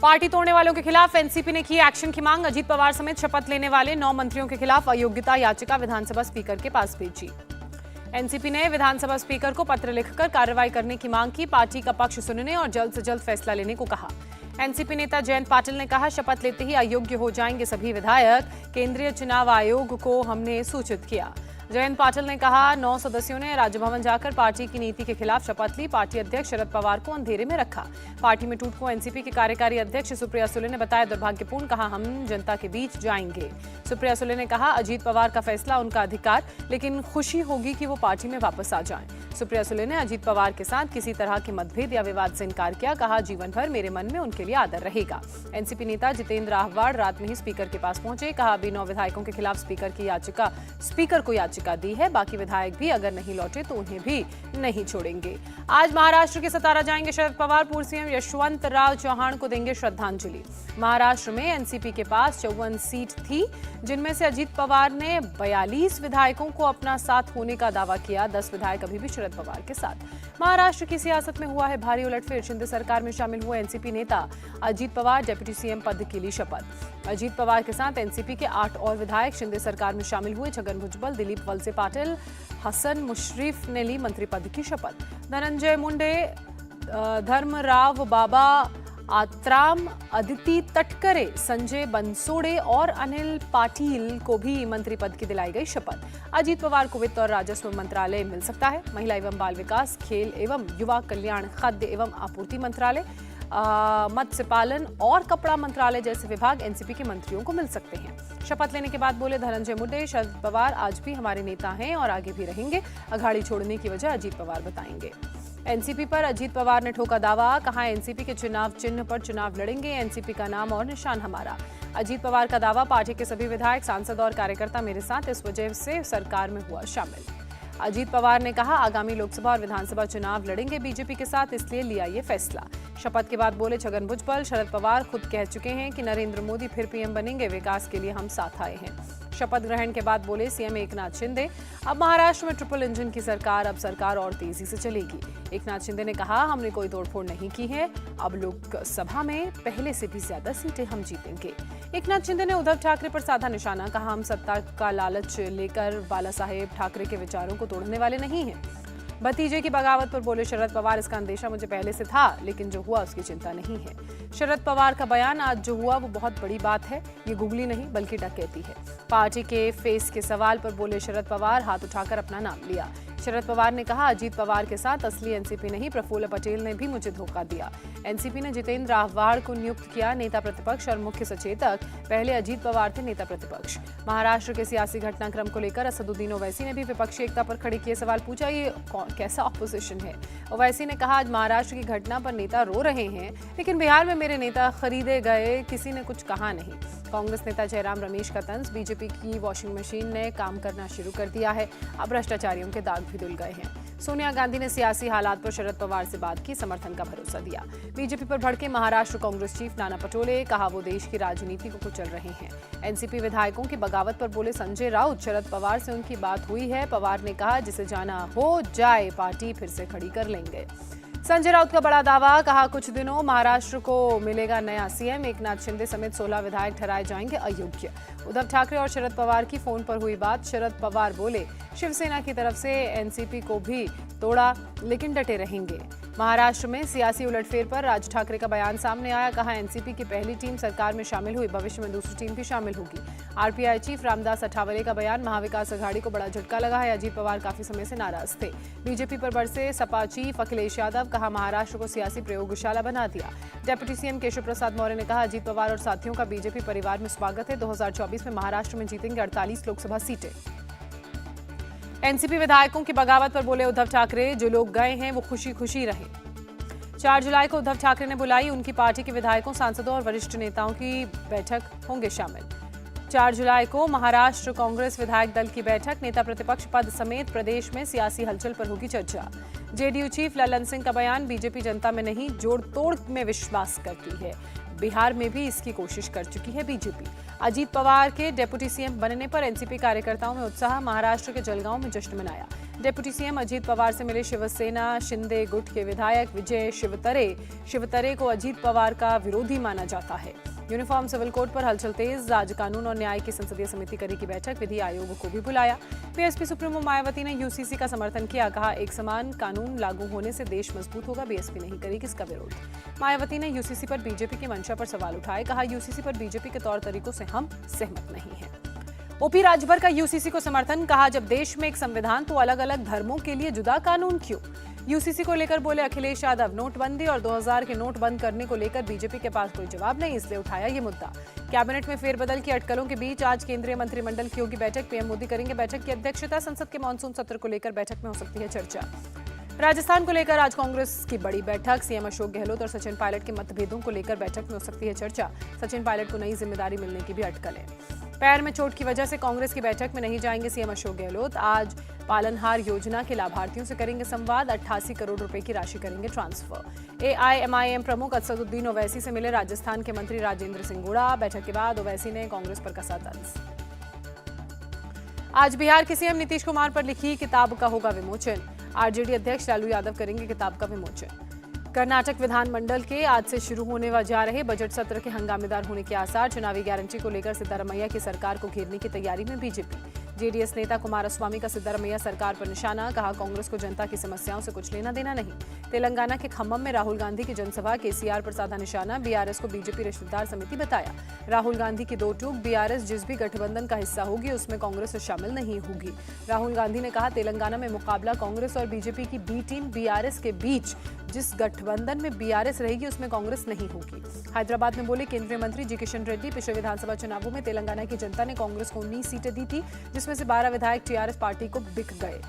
Party तोड़ने वालों के खिलाफ एनसीपी ने की एक्शन की मांग। अजीत पवार समेत शपथ लेने वाले 9 मंत्रियों के खिलाफ अयोग्यता याचिका विधानसभा स्पीकर के पास भेजी। एनसीपी ने विधानसभा स्पीकर को पत्र लिखकर कार्रवाई करने की मांग की। पार्टी का पक्ष सुनने और जल्द से जल्द फैसला लेने को कहा। एनसीपी नेता जयंत पाटिल ने कहा, शपथ लेते ही अयोग्य हो जाएंगे सभी विधायक। केंद्रीय चुनाव आयोग को हमने सूचित किया। जयंत पाटिल ने कहा, 9 सदस्यों ने राजभवन जाकर पार्टी की नीति के खिलाफ शपथ ली। पार्टी अध्यक्ष शरद पवार को अंधेरे में रखा। पार्टी में टूट को एनसीपी की कार्यकारी अध्यक्ष सुप्रिया सुले ने बताया दुर्भाग्यपूर्ण। कहा, हम जनता के बीच जाएंगे। सुप्रिया सुले ने कहा, अजीत पवार का फैसला उनका अधिकार, लेकिन खुशी होगी कि वो पार्टी में वापस आ जाएं। सुप्रिया सुले ने अजीत पवार के साथ किसी तरह के मतभेद या विवाद से इनकार किया। कहा, जीवन भर मेरे मन में उनके लिए आदर रहेगा। एनसीपी नेता जितेंद्र आहवाड़ रात में ही स्पीकर के पास पहुंचे। कहा, अभी 9 विधायकों के खिलाफ स्पीकर को याचिका दी है। बाकी विधायक भी अगर नहीं लौटे तो उन्हें भी नहीं छोड़ेंगे। आज महाराष्ट्र के सतारा जाएंगे शरद पवार। पूर्व सीएम यशवंतराव चौहान को देंगे श्रद्धांजलि। महाराष्ट्र में एनसीपी के पास 54 सीट थी, जिनमें से अजीत पवार ने 42 विधायकों को अपना साथ होने का दावा किया। 10 विधायक अभी भी शरद पवार के साथ। महाराष्ट्र की सियासत में हुआ है भारी उलटफेर। शिंदे सरकार में शामिल हुए एनसीपी नेता अजीत पवार डिप्टी सीएम पद के लिए शपथ। अजीत पवार के साथ एनसीपी के 8 और विधायक शिंदे सरकार में शामिल हुए। छगन भुजबल, दिलीप वलसे पाटिल, हसन मुश्रीफ ने ली मंत्री पद की शपथ। धनंजय मुंडे, धर्मराव बाबा आत्राम, अदिति तटकरे, संजय बंसोड़े और अनिल पाटिल को भी मंत्री पद की दिलाई गई शपथ। अजीत पवार को वित्त और राजस्व मंत्रालय मिल सकता है। महिला एवं बाल विकास, खेल एवं युवा कल्याण, खाद्य एवं आपूर्ति मंत्रालय, मत्स्य पालन और कपड़ा मंत्रालय जैसे विभाग एनसीपी के मंत्रियों को मिल सकते हैं। शपथ लेने के बाद बोले धनंजय मुंडे, शरद पवार आज भी हमारे नेता हैं और आगे भी रहेंगे। अघाड़ी छोड़ने की वजह अजीत पवार बताएंगे। एनसीपी पर अजीत पवार ने ठोका दावा। कहा, एनसीपी के चुनाव चिन्ह पर चुनाव लड़ेंगे। एनसीपी का नाम और निशान हमारा। अजीत पवार का दावा, पार्टी के सभी विधायक, सांसद और कार्यकर्ता मेरे साथ, इस वजह से सरकार में हुआ शामिल। अजीत पवार ने कहा, आगामी लोकसभा और विधानसभा चुनाव लड़ेंगे बीजेपी के साथ, इसलिए लिया ये फैसला। शपथ के बाद बोले छगन भुजबल, शरद पवार खुद कह चुके हैं कि नरेंद्र मोदी फिर पीएम बनेंगे। विकास के लिए हम साथ आए हैं। शपथ ग्रहण के बाद बोले सीएम एकनाथ शिंदे, अब महाराष्ट्र में ट्रिपल इंजन की सरकार, अब सरकार और तेजी से चलेगी। एकनाथ शिंदे ने कहा, हमने कोई तोड़फोड़ नहीं की है। अब लोकसभा में पहले से भी ज्यादा सीटें हम जीतेंगे। एकनाथ शिंदे ने उद्धव ठाकरे पर साधा निशाना। कहा, हम सत्ता का लालच लेकर बाला साहेब ठाकरे के विचारों को तोड़ने वाले नहीं हैं। भतीजे की बगावत पर बोले शरद पवार, इसका अंदेशा मुझे पहले से था, लेकिन जो हुआ उसकी चिंता नहीं है। शरद पवार का बयान, आज जो हुआ वो बहुत बड़ी बात है। ये गुगली नहीं बल्कि डकैती है। पार्टी के फेस के सवाल पर बोले शरद पवार, हाथ उठाकर अपना नाम लिया। शरद पवार ने कहा, अजीत पवार के साथ असली एनसीपी नहीं, प्रफुल्ल पटेल ने भी मुझे धोखा दिया। एनसीपी ने जितेंद्र आहवाड़ को नियुक्त किया नेता प्रतिपक्ष और मुख्य सचेतक। पहले अजीत पवार थे नेता प्रतिपक्ष। महाराष्ट्र के सियासी घटनाक्रम को लेकर असदुद्दीन ओवैसी ने भी विपक्षी एकता पर खड़े किए सवाल। पूछा, ये कैसा ऑपोजिशन है? ओवैसी ने कहा, आज महाराष्ट्र की घटना पर नेता रो रहे हैं, लेकिन बिहार में मेरे नेता खरीदे गए, किसी ने कुछ कहा नहीं। कांग्रेस नेता जयराम रमेश का तंज, बीजेपी की वॉशिंग मशीन ने काम करना शुरू कर दिया है। अब भ्रष्टाचारियों के दाग भी धुल गए हैं। सोनिया गांधी ने सियासी हालात पर शरद पवार से बात की, समर्थन का भरोसा दिया। बीजेपी पर भड़के महाराष्ट्र कांग्रेस चीफ नाना पटोले। कहा, वो देश की राजनीति को कुचल रहे हैं। एनसीपी विधायकों की बगावत पर बोले संजय राउत, शरद पवार से उनकी बात हुई है। पवार ने कहा, जिसे जाना हो जाए, पार्टी फिर से खड़ी कर लेंगे। संजय राउत का बड़ा दावा। कहा, कुछ दिनों महाराष्ट्र को मिलेगा नया सीएम। एकनाथ शिंदे समेत 16 विधायक ठहराए जाएंगे अयोग्य। उद्धव ठाकरे और शरद पवार की फोन पर हुई बात। शरद पवार बोले, शिवसेना की तरफ से एनसीपी को भी तोड़ा, लेकिन डटे रहेंगे। महाराष्ट्र में सियासी उलटफेर पर राज ठाकरे का बयान सामने आया। कहा, एनसीपी की पहली टीम सरकार में शामिल हुई, भविष्य में दूसरी टीम भी शामिल होगी। आरपीआई चीफ रामदास अठावले का बयान, महाविकास अघाड़ी को बड़ा झटका लगा है। अजीत पवार काफी समय से नाराज थे। बीजेपी पर बरसे सपा चीफ अखिलेश यादव। कहा, महाराष्ट्र को सियासी प्रयोगशाला बना दिया। डिप्टी सीएम केशव प्रसाद मौर्य ने कहा, अजीत पवार और साथियों का बीजेपी परिवार में स्वागत है। 2024 में महाराष्ट्र में जीतेंगे 48 लोकसभा सीटें। एनसीपी विधायकों की बगावत पर बोले उद्धव ठाकरे, जो लोग गए हैं वो खुशी खुशी रहे। 4 जुलाई को उद्धव ठाकरे ने बुलाई, उनकी पार्टी के विधायकों, सांसदों और वरिष्ठ नेताओं की बैठक होंगे शामिल। 4 जुलाई को महाराष्ट्र कांग्रेस विधायक दल की बैठक। नेता प्रतिपक्ष पद समेत प्रदेश में सियासी हलचल पर होगी चर्चा। जेडीयू चीफ ललन सिंह का बयान, बीजेपी जनता में नहीं जोड़ तोड़ में विश्वास करती है। बिहार में भी इसकी कोशिश कर चुकी है बीजेपी। अजीत पवार के डिप्टी सीएम बनने पर एनसीपी कार्यकर्ताओं में उत्साह। महाराष्ट्र के जलगांव में जश्न मनाया। डिप्टी सीएम अजीत पवार से मिले शिवसेना शिंदे गुट के विधायक विजय शिवतरे को अजीत पवार का विरोधी माना जाता है। यूनिफॉर्म सिविल कोड पर हलचल तेज। आज कानून और न्याय की संसदीय समिति करेगी बैठक, विधि आयोग को भी बुलाया। बीएसपी सुप्रीमो मायावती ने यूसीसी का समर्थन किया, कहा एक समान कानून लागू होने से देश मजबूत होगा, बीएसपी नहीं करेगी इसका विरोध। मायावती ने यूसीसी पर बीजेपी की मंशा पर सवाल उठाए, कहा यूसीसी पर बीजेपी के तौर तरीकों से हम सहमत नहीं हैं। ओपी राजभर का यूसीसी को समर्थन, कहा जब देश में एक संविधान तो अलग अलग धर्मों के लिए जुदा कानून क्यों। यूसीसी को लेकर बोले अखिलेश यादव, नोटबंदी और 2000 के नोट बंद करने को लेकर बीजेपी के पास कोई जवाब नहीं, इसलिए उठाया ये मुद्दा। कैबिनेट में फेरबदल की अटकलों के बीच आज केंद्रीय मंत्रिमंडल की होगी बैठक, पीएम मोदी करेंगे बैठक की अध्यक्षता। संसद के मानसून सत्र को लेकर बैठक में हो सकती है चर्चा। राजस्थान को लेकर आज कांग्रेस की बड़ी बैठक, सीएम अशोक गहलोत और सचिन पायलट के मतभेदों को लेकर बैठक में हो सकती है चर्चा। सचिन पायलट को नई जिम्मेदारी मिलने की भी अटकल है। पैर में चोट की वजह से कांग्रेस की बैठक में नहीं जाएंगे सीएम अशोक गहलोत। आज पालनहार योजना के लाभार्थियों से करेंगे संवाद, 88 करोड़ रुपए की राशि करेंगे ट्रांसफर। एआईएमआईएम प्रमुख असदुद्दीन ओवैसी से मिले राजस्थान के मंत्री राजेंद्र सिंह गोड़ा। बैठक के बाद ओवैसी ने कांग्रेस पर कसा तंज। आज बिहार के सीएम नीतीश कुमार पर लिखी किताब का होगा विमोचन। आरजेडी अध्यक्ष लालू यादव करेंगे किताब का विमोचन। कर्नाटक विधानमंडल के आज से शुरू होने जा रहे बजट सत्र के हंगामेदार होने के आसार। चुनावी गारंटी को लेकर सिद्धारमैया की सरकार को घेरने की तैयारी में बीजेपी। जेडीएस नेता कुमारस्वामी का सिद्धारमैया सरकार पर निशाना, कहा कांग्रेस को जनता की समस्याओं से कुछ लेना देना नहीं। तेलंगाना के खम्मम में राहुल गांधी की जनसभा, केसीआर पर साधा निशाना, बीआरएस को बीजेपी रिश्तेदार समिति बताया। राहुल गांधी की दो टूक, बीआरएस जिस भी गठबंधन का हिस्सा होगी उसमें कांग्रेस शामिल नहीं होगी। राहुल गांधी ने कहा तेलंगाना में मुकाबला कांग्रेस और बीजेपी की बी टीम बीआरएस के बीच, जिस गठबंधन में बीआरएस रहेगी उसमें कांग्रेस नहीं होगी। हैदराबाद में बोले केंद्रीय मंत्री जी किशन रेड्डी, पिछले विधानसभा चुनावों में तेलंगाना की जनता ने कांग्रेस को 19 सीटें दी थी, जिसमें से 12 विधायक टीआरएस पार्टी को बिक गए।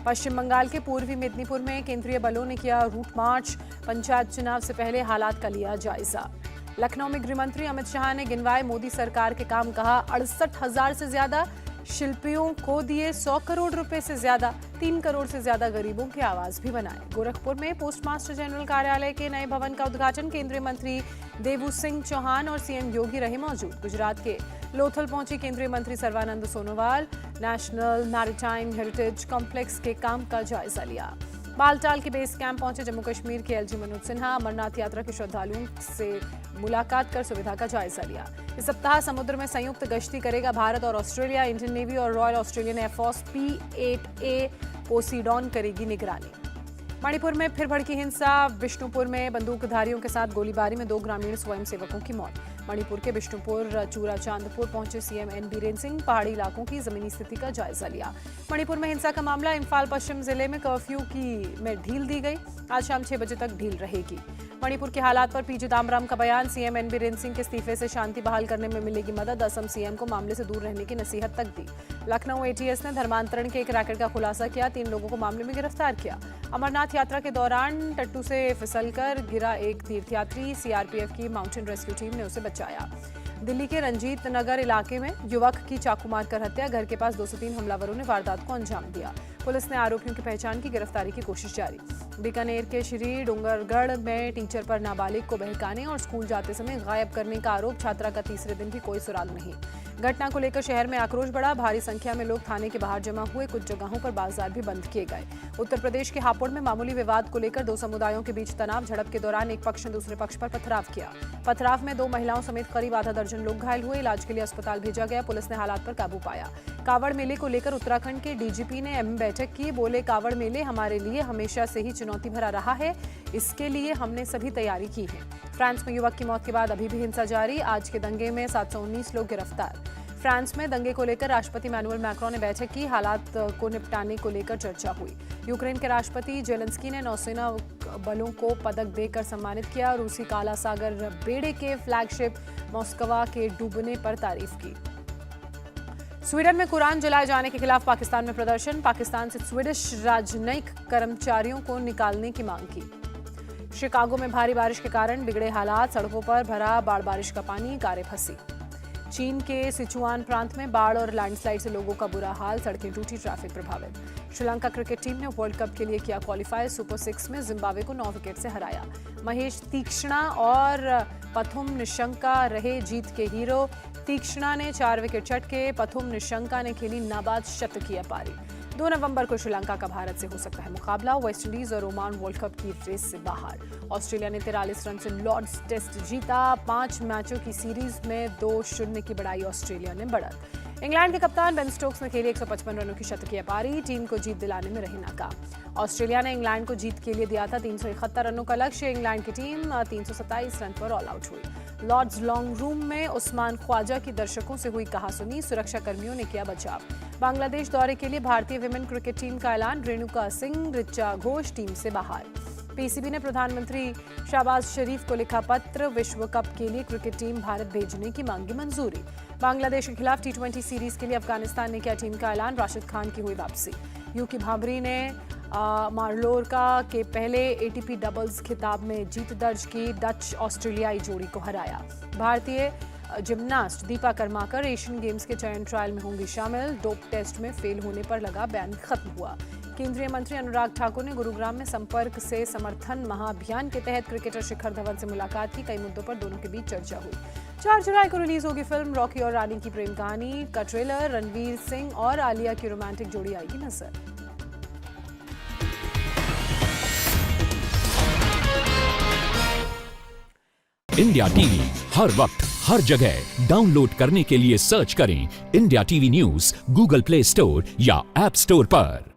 पश्चिम बंगाल के पूर्वी मेदिनीपुर में केंद्रीय बलों ने किया रूट मार्च, पंचायत चुनाव से पहले हालात का लिया जायजा। लखनऊ में गृहमंत्री अमित शाह ने गिनवाए मोदी सरकार के काम, कहा 68,000 से ज्यादा शिल्पियों को दिए 100 करोड़ रुपए से ज्यादा, 3 करोड़ से ज्यादा गरीबों के आवास भी बनाए। गोरखपुर में पोस्टमास्टर जनरल कार्यालय के नए भवन का उद्घाटन, केंद्रीय मंत्री देवू सिंह चौहान और सीएम योगी रहे मौजूद। गुजरात के लोथल पहुंची केंद्रीय मंत्री Sarbananda Sonowal, national maritime heritage complex के काम का जायजा लिया। बालटाल के बेस कैंप पहुंचे जम्मू कश्मीर के एलजी मनोज सिन्हा, अमरनाथ यात्रा के श्रद्धालुओं से मुलाकात कर सुविधा का जायजा लिया। इस सप्ताह समुद्र में संयुक्त गश्ती करेगा भारत और ऑस्ट्रेलिया। इंडियन नेवी और royal Australian air force P-8A Poseidon करेगी निगरानी। मणिपुर में फिर भड़की हिंसा, बिष्णुपुर में बंदूकधारियों के साथ गोलीबारी में 2 ग्रामीण स्वयंसेवकों की मौत। मणिपुर के बिष्णुपुर चूरा चांदपुर पहुंचे सीएम एन बीरेन सिंह, पहाड़ी इलाकों की जमीनी स्थिति का जायजा लिया। मणिपुर में हिंसा का मामला, इम्फाल पश्चिम जिले में कर्फ्यू में ढील दी गई, आज शाम 6 बजे तक ढील रहेगी। मणिपुर के हालात पर पी चिदम्बरम का बयान, सीएम एन बीरेन सिंह के इस्तीफे से शांति बहाल करने में मिलेगी मदद, असम सीएम को मामले से दूर रहने की नसीहत तक दी। लखनऊ एटीएस ने धर्मांतरण के एक रैकेट का खुलासा किया, 3 लोगों को मामले में गिरफ्तार किया। अमरनाथ यात्रा के दौरान टट्टू से फिसलकर गिरा एक तीर्थयात्री, सीआरपीएफ की माउंटेन रेस्क्यू टीम ने उसे बचाया। दिल्ली के रंजीत नगर इलाके में युवक की चाकू मारकर हत्या, घर के पास 2 से 3 हमलावरों ने वारदात को अंजाम दिया। पुलिस ने आरोपियों की पहचान की, गिरफ्तारी की कोशिश जारी। बीकानेर के श्री डोंगरगढ़ में टीचर पर नाबालिग को बहकाने और स्कूल जाते समय गायब करने का आरोप, छात्रा का तीसरे दिन भी कोई सुराग नहीं। घटना को लेकर शहर में आक्रोश बढ़ा, भारी संख्या में लोग थाने के बाहर जमा हुए, कुछ जगहों पर बाजार भी बंद किए गए। उत्तर प्रदेश के हापुड़ में मामूली विवाद को लेकर 2 समुदायों के बीच तनाव, झड़प के दौरान एक पक्ष ने दूसरे पक्ष पर पथराव किया। पथराव में 2 महिलाओं समेत करीब आधा दर्जन लोग घायल हुए, इलाज के लिए अस्पताल भेजा गया, पुलिस ने हालात पर काबू पाया। कावड़ मेले को लेकर उत्तराखंड के डीजीपी ने अहम बैठक की, बोले कावड़ मेले हमारे लिए हमेशा से ही चुनौती भरा रहा है, इसके लिए हमने सभी तैयारी की है। फ्रांस में युवक की मौत के बाद अभी भी हिंसा जारी, आज के दंगे में 719 लोग गिरफ्तार। फ्रांस में दंगे को लेकर राष्ट्रपति इमैनुअल मैक्रोन ने बैठक की, हालात को निपटाने को लेकर चर्चा हुई। यूक्रेन के राष्ट्रपति जेलेंस्की ने नौसेना बलों को पदक देकर सम्मानित किया, रूसी काला सागर बेड़े के फ्लैगशिप मॉस्कवा के डूबने पर तारीफ की। स्वीडन में कुरान जलाए जाने के खिलाफ पाकिस्तान में प्रदर्शन, पाकिस्तान से स्वीडिश राजनयिक कर्मचारियों को निकालने की मांग की। शिकागो में भारी बारिश के कारण बिगड़े हालात, सड़कों पर भरा बाढ़ बारिश का पानी, कारें फंसी। चीन के सिचुआन प्रांत में बाढ़ और लैंडस्लाइड से लोगों का बुरा हाल, सड़कें टूटी, ट्रैफिक प्रभावित। श्रीलंका क्रिकेट टीम ने वर्ल्ड कप के लिए किया क्वालिफाई, सुपर 6 में जिम्बाब्वे को 9 विकेट से हराया। महेश तीक्ष्णा और पथुम निशंका रहे जीत के हीरो, तीक्ष्णा ने 4 विकेट चटके, पथुम निशंका ने खेली नाबाद शतकीय पारी। 2 नवंबर को श्रीलंका का भारत से हो सकता है मुकाबला। वेस्टइंडीज और ओमान वर्ल्ड कप की रेस से बाहर। ऑस्ट्रेलिया ने 43 रन से लॉर्ड्स टेस्ट जीता। 5 मैचों की सीरीज में 2-0 की बढ़ाई ऑस्ट्रेलिया ने बढ़त। इंग्लैंड के कप्तान बेन स्टोक्स ने खेली 155 रनों की शतकीय पारी। टीम को जीत दिलाने में रही नाकाम। ऑस्ट्रेलिया ने इंग्लैंड को जीत के लिए दिया था 371 रनों का लक्ष्य। इंग्लैंड की टीम 327 रन पर ऑल आउट हुई। लॉर्ड्स लॉन्ग रूम में उस्मान ख्वाजा की दर्शकों से हुई कहासुनी। सुरक्षा कर्मियों ने किया बचाव। बांग्लादेश दौरे के लिए भारतीय विमेन क्रिकेट टीम का ऐलान। रेणुका सिंह, ऋचा घोष टीम से बाहर। पीसीबी ने प्रधानमंत्री शहबाज शरीफ को लिखा पत्र। विश्व कप के लिए क्रिकेट टीम भारत भेजने की मांगी मंजूरी। बांग्लादेश के खिलाफ T20 सीरीज के लिए अफगानिस्तान ने किया टीम का ऐलान। राशिद खान की हुई वापसी। यूकी भाभरी ने मार्लोरका के पहले ATP डबल्स खिताब में जीत दर्ज की। डच ऑस्ट्रेलियाई जोड़ी को हराया। भारतीय gymnast Deepa Karmakar Asian games के चयन ट्रायल में होंगी शामिल। डोप टेस्ट में फेल होने पर लगा बैन खत्म हुआ। केंद्रीय मंत्री अनुराग ठाकुर ने गुरुग्राम में संपर्क से समर्थन महाअभियान के तहत क्रिकेटर शिखर धवन से मुलाकात की। कई मुद्दों पर दोनों के बीच चर्चा हुई। 4 जुलाई को रिलीज होगी फिल्म रॉकी और रानी की प्रेम कहानी का ट्रेलर। रणवीर सिंह और आलिया की रोमांटिक जोड़ी आएगी नजर। इंडिया टीवी हर वक्त हर जगह डाउनलोड करने के लिए सर्च करें India TV news Google play store या ऐप स्टोर पर।